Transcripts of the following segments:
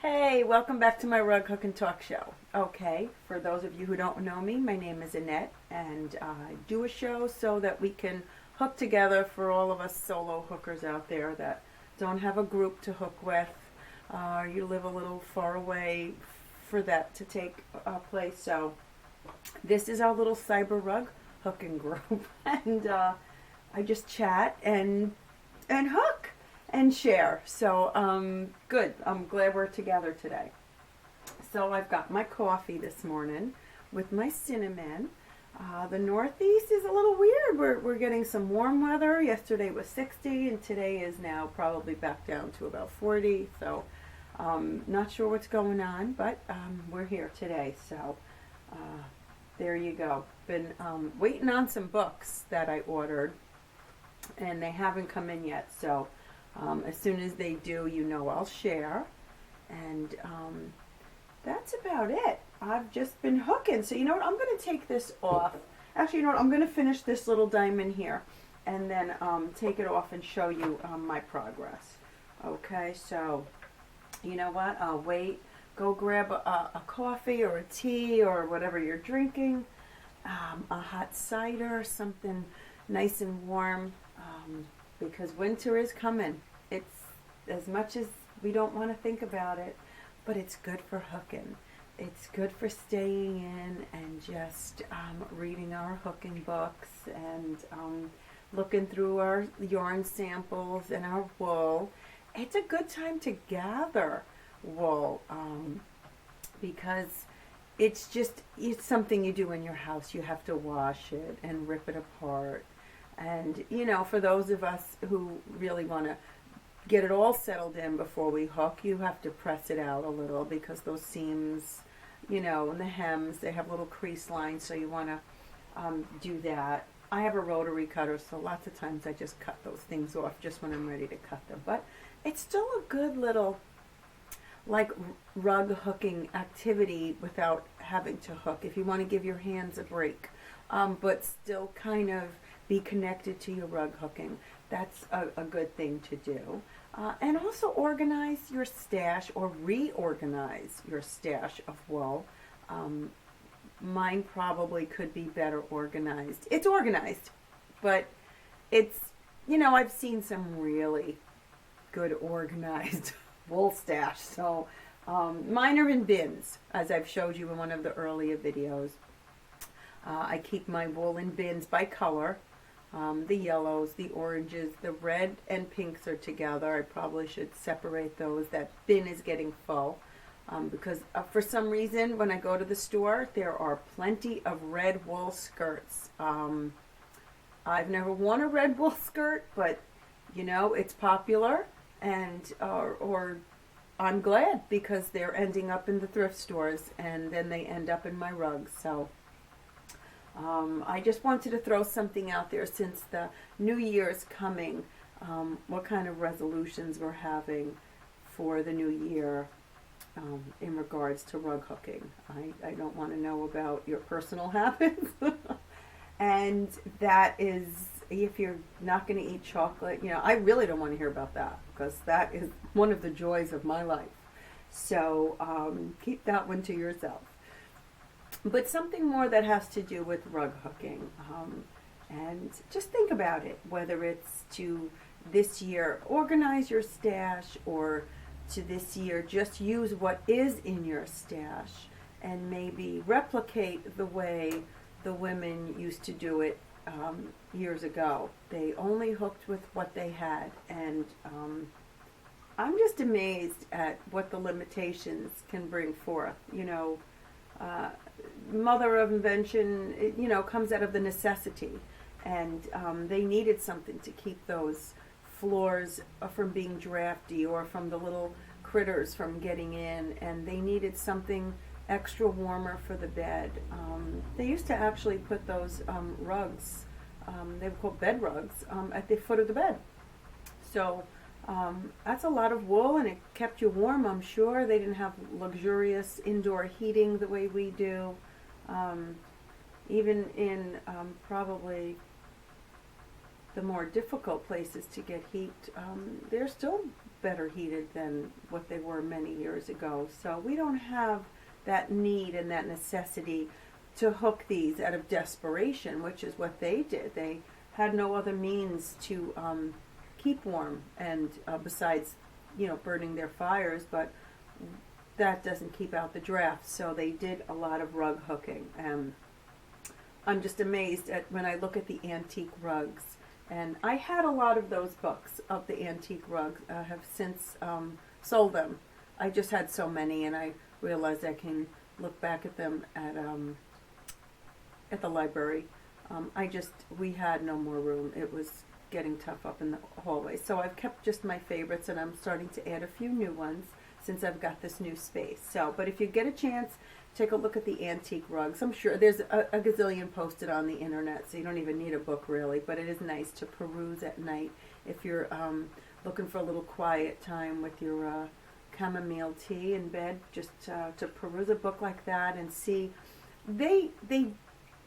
Hey, welcome back to my Rug Hook and Talk show. Okay, for those of you who don't know me, my name is Annette, and I do a show so that we can hook together for all of us solo hookers out there that don't have a group to hook with. You live a little far away for that to take place. So this is our little cyber rug hooking group, and I just chat and hook and share. So good. I'm glad we're together today. So I've got my coffee this morning with my cinnamon. The Northeast is a little weird. We're getting some warm weather. Yesterday was 60, and today is now probably back down to about 40. So not sure what's going on, but we're here today. So there you go. Been waiting on some books that I ordered, and they haven't come in yet. So as soon as they do, I'll share. And that's about it. I've just been hooking. So you know what? I'm going to take this off. Actually, you know what? I'm going to finish this little diamond here and then take it off and show you my progress. Okay, so you know what? I'll wait. Go grab a coffee or a tea or whatever you're drinking. A hot cider, something nice and warm. Because winter is coming. It's as much as we don't want to think about it, but it's good for hooking. It's good for staying in and just reading our hooking books and looking through our yarn samples and our wool. It's a good time to gather wool because it's something you do in your house. You have to wash it and rip it apart. And, for those of us who really want to get it all settled in before we hook, you have to press it out a little because those seams, and the hems, they have little crease lines, so you want to do that. I have a rotary cutter, so lots of times I just cut those things off just when I'm ready to cut them. But it's still a good little, like, rug hooking activity without having to hook, if you want to give your hands a break, but still kind of be connected to your rug hooking. That's a good thing to do. And also organize your stash or reorganize your stash of wool. Mine probably could be better organized. It's organized, but it's, I've seen some really good organized wool stash. So mine are in bins, as I've showed you in one of the earlier videos. I keep my wool in bins by color. The yellows, the oranges, the red and pinks are together. I probably should separate those. That bin is getting full because for some reason when I go to the store there are plenty of red wool skirts. I've never worn a red wool skirt, but it's popular, and or I'm glad because they're ending up in the thrift stores and then they end up in my rugs. So I just wanted to throw something out there since the new year is coming, what kind of resolutions we're having for the new year in regards to rug hooking. I don't want to know about your personal habits. And that is, if you're not going to eat chocolate, I really don't want to hear about that because that is one of the joys of my life. So keep that one to yourself. But something more that has to do with rug hooking. And just think about it, whether it's to this year organize your stash or to this year just use what is in your stash and maybe replicate the way the women used to do it years ago. They only hooked with what they had, and I'm just amazed at what the limitations can bring forth. Mother of invention, comes out of the necessity, and they needed something to keep those floors from being drafty or from the little critters from getting in, and they needed something extra warmer for the bed. They used to actually put those rugs, they were called bed rugs, at the foot of the bed. So that's a lot of wool, and it kept you warm, I'm sure. They didn't have luxurious indoor heating the way we do. Even in probably the more difficult places to get heat, they're still better heated than what they were many years ago. So we don't have that need and that necessity to hook these out of desperation, which is what they did. They had no other means to keep warm, and besides, burning their fires, but that doesn't keep out the draft. So they did a lot of rug hooking. I'm just amazed at when I look at the antique rugs. And I had a lot of those books of the antique rugs. I have since sold them. I just had so many, and I realized I can look back at them at the library. We had no more room. It was getting tough up in the hallway. So I've kept just my favorites, and I'm starting to add a few new ones since I've got this new space. So, but if you get a chance, take a look at the antique rugs. I'm sure there's a gazillion posted on the internet, so you don't even need a book really, but it is nice to peruse at night if you're looking for a little quiet time with your chamomile tea in bed, just to peruse a book like that and see. They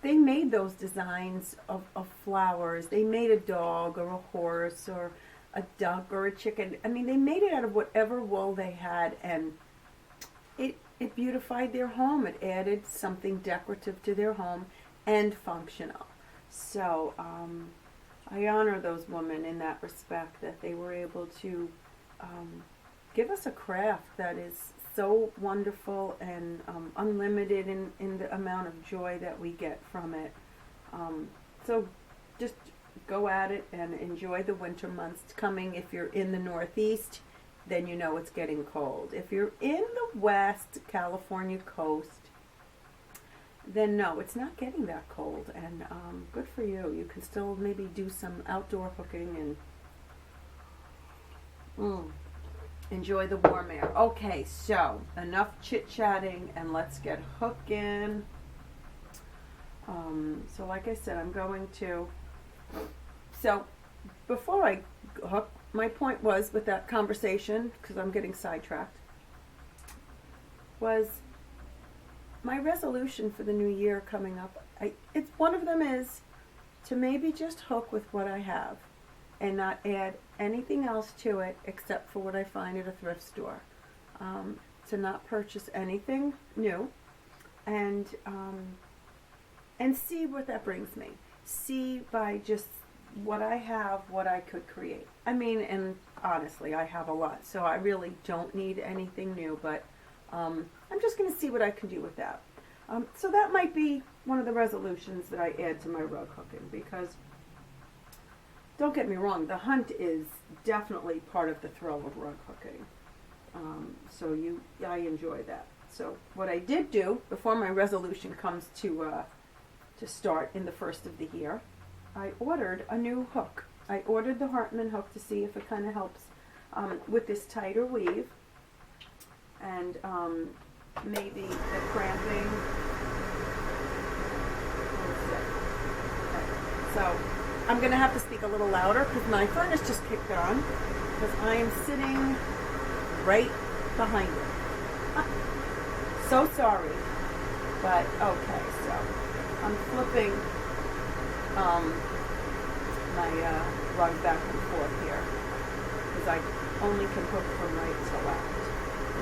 made those designs of flowers. They made a dog or a horse or a duck or a chicken. I mean, they made it out of whatever wool they had, and it beautified their home. It added something decorative to their home and functional. So I honor those women in that respect, that they were able to give us a craft that is so wonderful and unlimited in the amount of joy that we get from it. So just go at it and enjoy the winter months coming. If you're in the Northeast, then you know it's getting cold. If you're in the West California coast, then no, it's not getting that cold, and good for you. You can still maybe do some outdoor hooking and enjoy the warm air. Okay, so enough chit-chatting, and let's get hooking. So like I said, I'm going to... So before I hook, my point was with that conversation, because I'm getting sidetracked, was my resolution for the new year coming up. It's one of them is to maybe just hook with what I have and not add anything else to it except for what I find at a thrift store. To not purchase anything new, and see what that brings me. See by just what I have, what I could create. I mean, and honestly, I have a lot, so I really don't need anything new, but I'm just going to see what I can do with that. So that might be one of the resolutions that I add to my rug hooking, because don't get me wrong, the hunt is definitely part of the thrill of rug hooking. So I enjoy that. So what I did do before my resolution comes to start in the first of the year, I ordered a new hook. I ordered the Hartman hook to see if it kind of helps with this tighter weave, and maybe the cramping. Okay. So I'm going to have to speak a little louder because my furnace just kicked on, because I am sitting right behind it. So sorry, but okay, so I'm flipping my rug back and forth here, because I only can hook from right to left.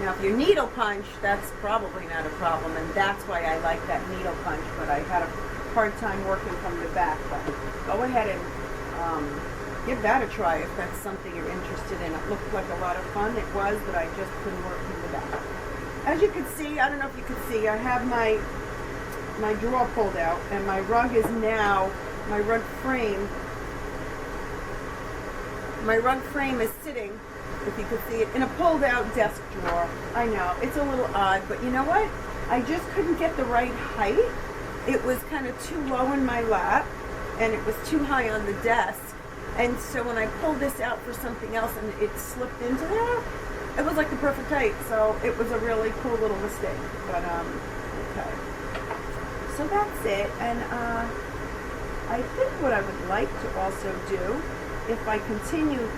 Now if you needle punch, that's probably not a problem, and that's why I like that needle punch, but I had a hard time working from the back. But go ahead and give that a try if that's something you're interested in. It looked like a lot of fun. It was, but I just couldn't work from the back. As you can see, I don't know if you can see, I have my drawer pulled out, and my rug is now, my rug frame is sitting, if you could see it, in a pulled out desk drawer. I know, it's a little odd, but you know what? I just couldn't get the right height. It was kind of too low in my lap, and it was too high on the desk. And so when I pulled this out for something else and it slipped into there, it was like the perfect height. So it was a really cool little mistake. But, okay. So that's it. And I think what I would like to also do, if I continue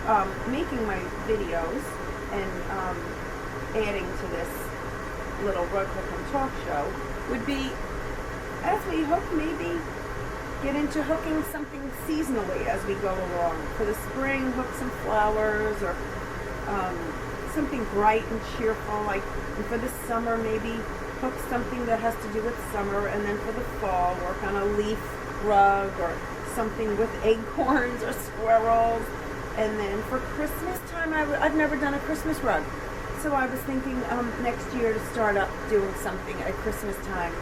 making my videos and adding to this little Rug Hook and Talk show, would be, as we hook, maybe get into hooking something seasonally as we go along. For the spring, hook some flowers, or something bright and cheerful, like, and for the summer maybe hook something that has to do with summer, and then for the fall work on a leaf rug or something with acorns or squirrels. And then for Christmas time, I've never done a Christmas rug, so I was thinking next year to start up doing something at Christmas time.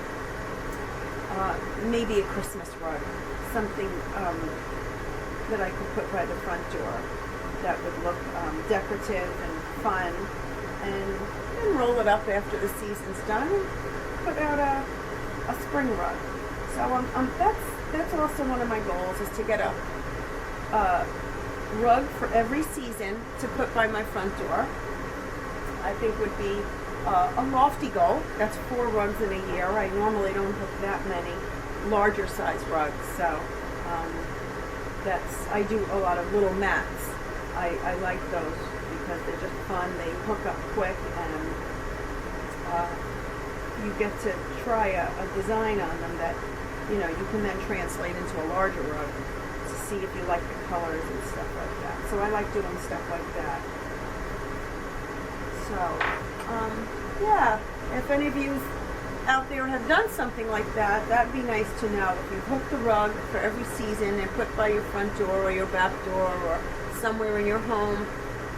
Maybe a Christmas rug, something that I could put by the front door that would look decorative and fun, and then roll it up after the season's done and put out a spring rug. So that's also one of my goals, is to get a rug for every season to put by my front door. I think would be a lofty goal. That's 4 rugs in a year. I normally don't hook that many larger size rugs, so I do a lot of little mats. I like those because they're just fun. They hook up quick, and you get to try a design on them that you can then translate into a larger rug to see if you like the colors and stuff like that. So I like doing stuff like that. So, yeah, if any of you out there have done something like that, that'd be nice to know. If you hooked a rug for every season and put by your front door or your back door or somewhere in your home,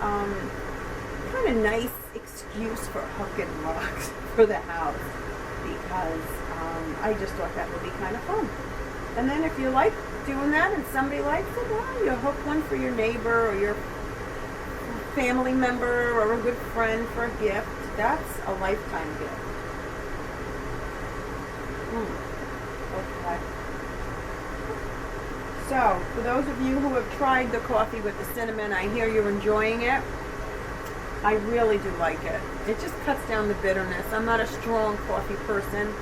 kind of nice excuse for hooking rugs for the house, because I just thought that would be kind of fun. And then if you like doing that and somebody likes it, well, you hook one for your neighbor or your family member or a good friend for a gift. That's a lifetime gift. Okay. So, for those of you who have tried the coffee with the cinnamon, I hear you're enjoying it. I really do like it. It just cuts down the bitterness. I'm not a strong coffee person,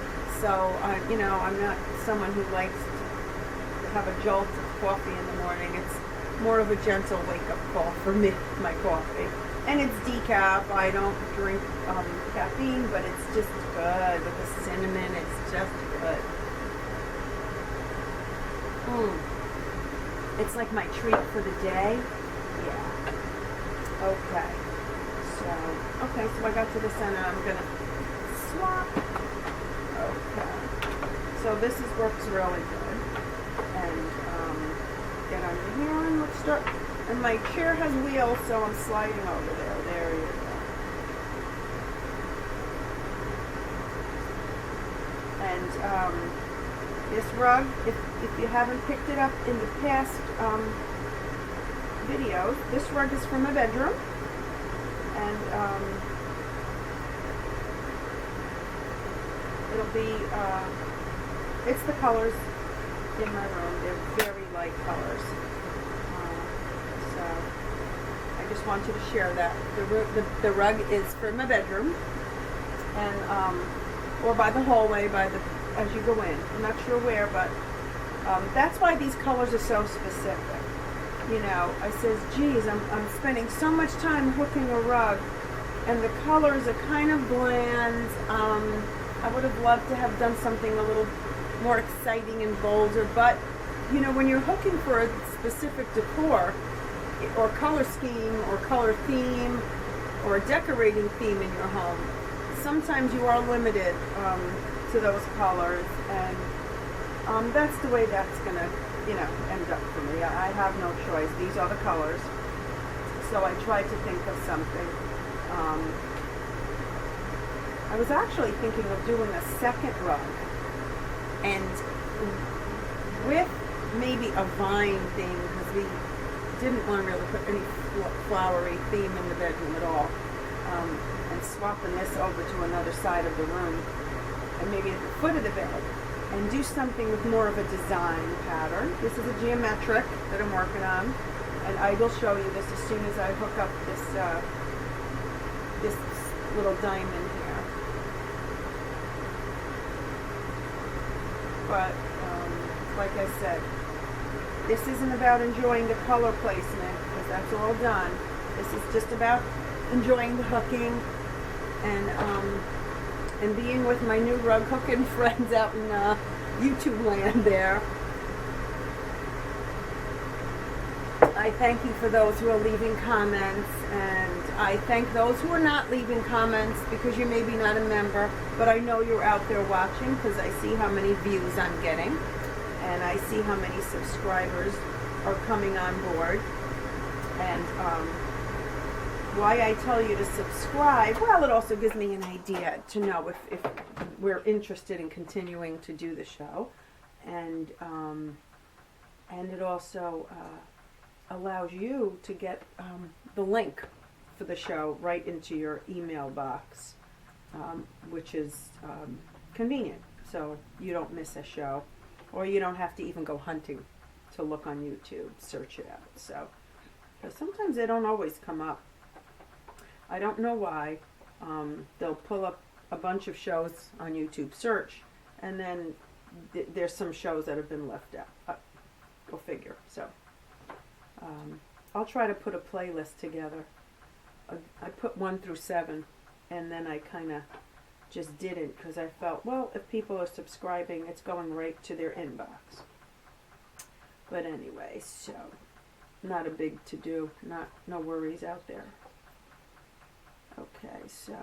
so I'm not someone who likes to have a jolt of coffee in the morning. It's more of a gentle wake-up call for me, my coffee. And it's decaf. I don't drink caffeine, but it's just good. With the cinnamon, it's just good. It's like my treat for the day. Yeah. Okay. So I got to the center. I'm going to swap. Okay. So this works really good. And get under here and let's start. And my chair has wheels, so I'm sliding over there. There you go. And this rug, if you haven't picked it up in the past videos, this rug is from my bedroom. And it'll be, it's the colors in my room. They're very light colors. So I just wanted to share that. The rug is for my bedroom, and or by the hallway, as you go in. I'm not sure where, but that's why these colors are so specific. I says, geez, I'm spending so much time hooking a rug, and the colors are kind of bland. I would have loved to have done something a little more exciting and bolder, but when you're hooking for a specific decor or color scheme or color theme or a decorating theme in your home, sometimes you are limited to those colors, and that's the way that's gonna end up for me. I have no choice. These are the colors, so I tried to think of something. I was actually thinking of doing a second rug, and with maybe a vine thing, because we didn't want to really put any flowery theme in the bedroom at all, and swapping this over to another side of the room, and maybe at the foot of the bed, and do something with more of a design pattern. This is a geometric that I'm working on, and I will show you this as soon as I hook up this little diamond here. But like I said, this isn't about enjoying the color placement, because that's all done. This is just about enjoying the hooking and being with my new rug hooking friends out in YouTube land there. I thank you for those who are leaving comments, and I thank those who are not leaving comments because you may be not a member, but I know you're out there watching because I see how many views I'm getting, and I see how many subscribers are coming on board. And why I tell you to subscribe, well, it also gives me an idea to know if we're interested in continuing to do the show, and it also allows you to get the link for the show right into your email box, which is convenient, so you don't miss a show, or you don't have to even go hunting to look on YouTube, search it out. So, because sometimes they don't always come up. I don't know why. They'll pull up a bunch of shows on YouTube search, and then there's some shows that have been left out. Go figure. So I'll try to put a playlist together. I put 1 through 7, and then I kind of just didn't because I felt, well, if people are subscribing, it's going right to their inbox. But anyway, so not a big to do. No worries out there. Okay, so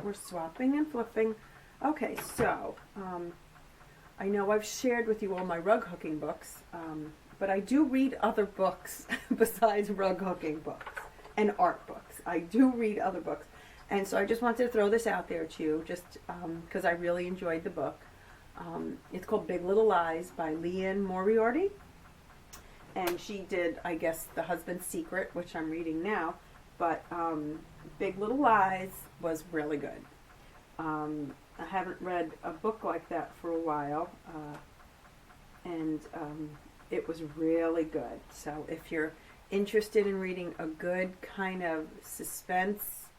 we're swapping and flipping. Okay, so I know I've shared with you all my rug hooking books, but I do read other books besides rug hooking books and art books. I do read other books, and so I just wanted to throw this out there to you, just because I really enjoyed the book. It's called Big Little Lies by Liane Moriarty, and she did, I guess, The Husband's Secret, which I'm reading now. But Big Little Lies was really good. I haven't read a book like that for a while, and it was really good. So if you're interested in reading a good kind of suspense,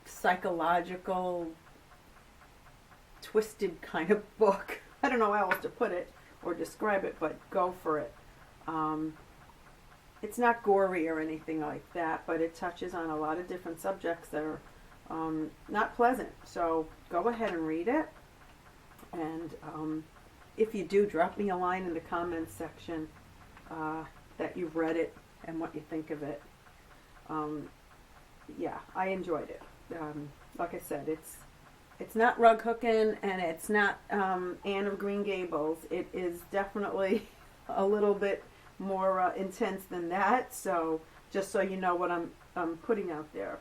psychological, twisted kind of book, I don't know how else to put it or describe it, but go for it. It's not gory or anything like that, but it touches on a lot of different subjects that are not pleasant. So go ahead and read it. And if you do, drop me a line in the comments section that you've read it and what you think of it. Yeah, I enjoyed it. Like I said, it's not rug hooking, and it's not Anne of Green Gables. It is definitely a little bit more intense than that, so just so you know what I'm putting out there.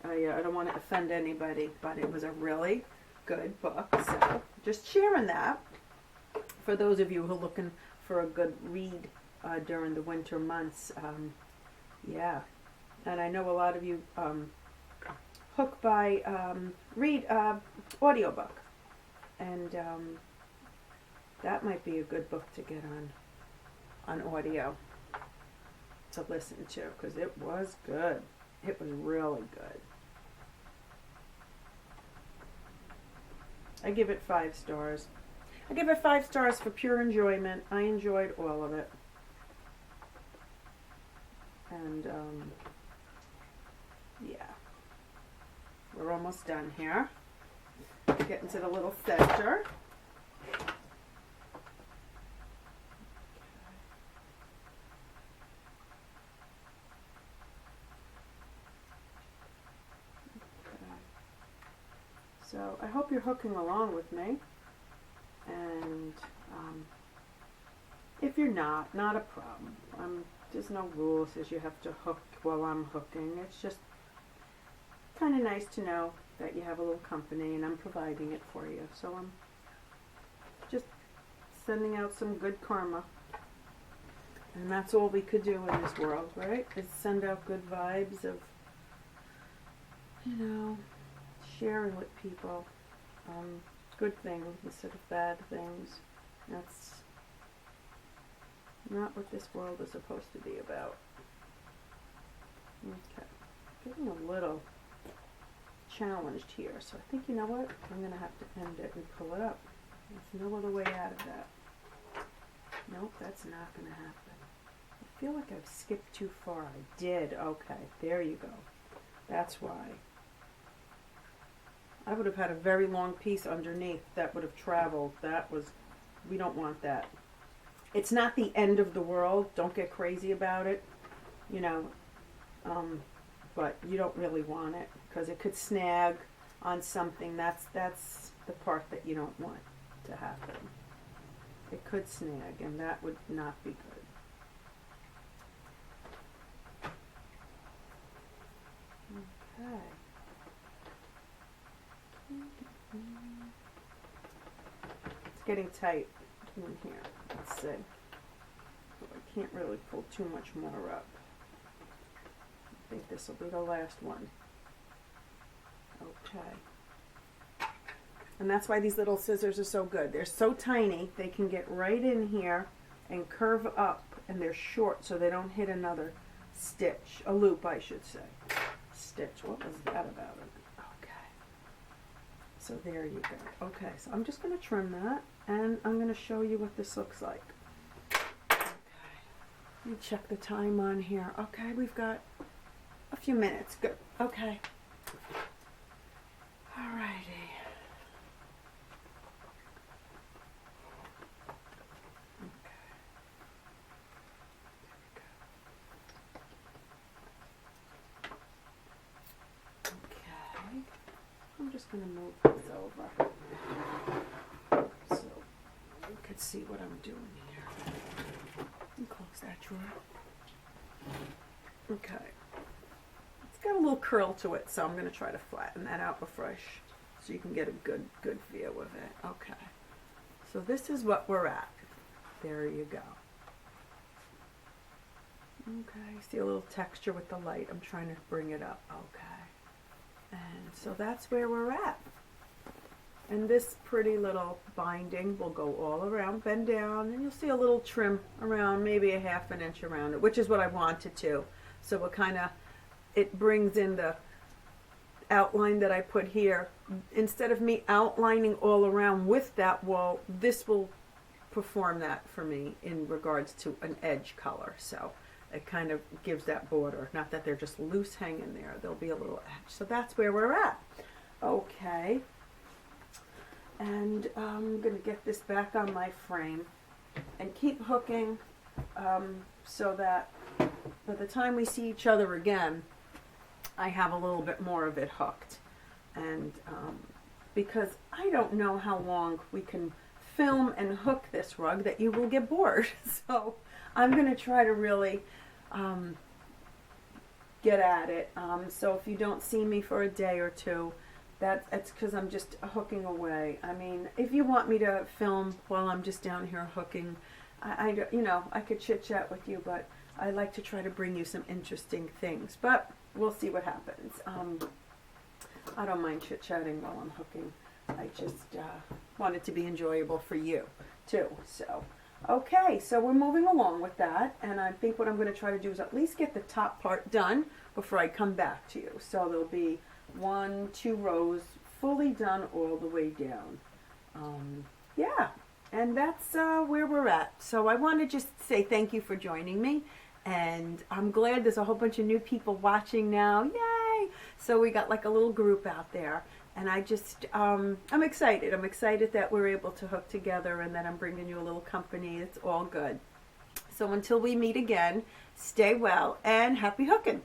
I don't want to offend anybody, but it was a really good book, so just sharing that for those of you who are looking for a good read during the winter months. Yeah, and I know a lot of you hook by read audiobook, and that might be a good book to get on audio to listen to, because it was good. It was really good. I give it 5 stars. I give it 5 stars for pure enjoyment. I enjoyed all of it. And yeah, we're almost done here. Getting to the little center. So I hope you're hooking along with me, and if you're not a problem. There's no rule says you have to hook while I'm hooking. It's just kind of nice to know that you have a little company and I'm providing it for you. So I'm just sending out some good karma, and that's all we could do in this world, right? Is send out good vibes of, sharing with people good things instead of bad things. That's not what this world is supposed to be about. Okay, getting a little challenged here, so I think, you know what, I'm going to have to end it and pull it up. There's no other way out of that. Nope, that's not going to happen. I feel like I've skipped too far. I did. Okay, there you go. That's why. I would have had a very long piece underneath that would have traveled. We don't want that. It's not the end of the world. Don't get crazy about it, you know, but you don't really want it because it could snag on something. That's the part that you don't want to happen. It could snag, and that would not be good. Okay. It's getting tight in here. Let's see. I can't really pull too much more up. I think this will be the last one. Okay. And that's why these little scissors are so good. They're so tiny, they can get right in here and curve up, and they're short so they don't hit another stitch. A loop, I should say. Stitch. What was that about it? Okay. So there you go. Okay, so I'm just going to trim that, and I'm going to show you what this looks like. Okay. Let me check the time on here. Okay, we've got a few minutes. Good. Okay. Alrighty. Okay. I'm just going to move this over so you can see what I'm doing here. And close that drawer. Okay. It's got a little curl to it, so I'm going to try to flatten that out before so you can get a good view of it. Okay. So this is what we're at. There you go. Okay, see a little texture with the light. I'm trying to bring it up. Okay. And so that's where we're at. And this pretty little binding will go all around, bend down, and you'll see a little trim around, maybe a ½ an inch around it, which is what I wanted to. So it brings in the outline that I put here. Instead of me outlining all around with that wall, this will perform that for me in regards to an edge color. So it kind of gives that border. Not that they're just loose hanging there. There'll be a little edge. So that's where we're at. Okay. And I'm going to get this back on my frame and keep hooking so that by the time we see each other again, I have a little bit more of it hooked. And because I don't know how long we can film and hook this rug that you will get bored. So I'm going to try to really get at it. So if you don't see me for a day or two, that's because I'm just hooking away. I mean, if you want me to film while I'm just down here hooking, I could chit chat with you, but I like to try to bring you some interesting things. But we'll see what happens. I don't mind chit chatting while I'm hooking. I just want it to be enjoyable for you too. So, okay, so we're moving along with that, and I think what I'm going to try to do is at least get the top part done before I come back to you. So there'll be 2 rows fully done all the way down. Yeah, and that's where we're at. So I want to just say thank you for joining me, and I'm glad there's a whole bunch of new people watching now. Yay! So we got like a little group out there, and I just I'm excited. I'm excited that we're able to hook together and that I'm bringing you a little company. It's all good. So until we meet again, stay well and happy hooking.